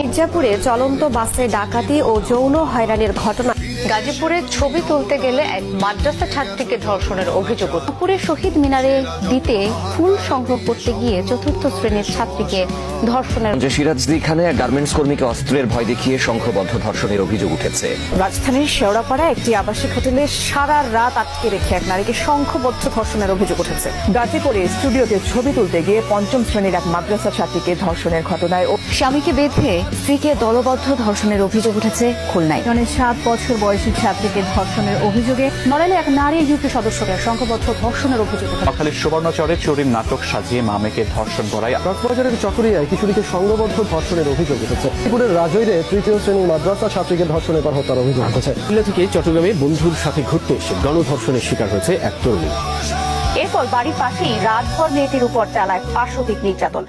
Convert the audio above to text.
মির্জাপুরে চলন্ত বাসে ডাকাতি ও যৌন হয়রানির ঘটনা। গাজীপুরে ছবি তুলতে গেলে এক মাদ্রাসা ছাত্রীকে ধর্ষণের অভিযোগ। দুপুরে শহীদ মিনারে দিতে ফুল সংগ্রহ করতে গিয়ে চতুর্থ শ্রেণীর ছাত্রীকে ধর্ষণের। সিরাজদি খানে গার্মেন্টস কর্মীকে অস্ত্রের ভয় দেখিয়ে সংঘবদ্ধ ধর্ষণের অভিযোগ উঠেছে। রাজধানীর শেওড়াপাড়া একটি আবাসিক হোটেলে সারা রাত আটকে রেখে এক নারীকে সংঘবদ্ধ ধর্ষণের অভিযোগ উঠেছে। গাজীপুরে স্টুডিওতে ছবি তুলতে গিয়ে পঞ্চম শ্রেণীর এক মাদ্রাসা ছাত্রীকে ধর্ষণের ঘটনায় স্বামীকে বেঁধে স্ত্রীকে দলবদ্ধ ধর্ষণের অভিযোগ উঠেছে খুলনায়। 7 বছর বয়সী ছাত্রীকে ধর্ষণের অভিযোগে নড়াইলে এক নারী ইউপি সদস্যকে সংঘবদ্ধ ধর্ষণের অভিযোগ। সকালে সুবর্ণচরে চুরির নাটক সাজিয়ে মামেকে ধর্ষণ করায়। কক্সবাজারের চকরিয়ায় কিশোরীকে সংঘবদ্ধ ধর্ষণের অভিযোগ উঠেছে। ত্রিপুরের রাজৈরে তৃতীয় শ্রেণীর মাদ্রাসা ছাত্রীকে ধর্ষণের পর হত্যার অভিযোগ উঠেছে। খুলনা থেকে চট্টগ্রামে বন্ধুর সাথে ঘুরতে এসে গণধর্ষণের শিকার হয়েছে এক তরুণী। এরপর বাড়ির পাশেই রাতভর মেয়েটির উপর চালায় পাশবিক নির্যাতন।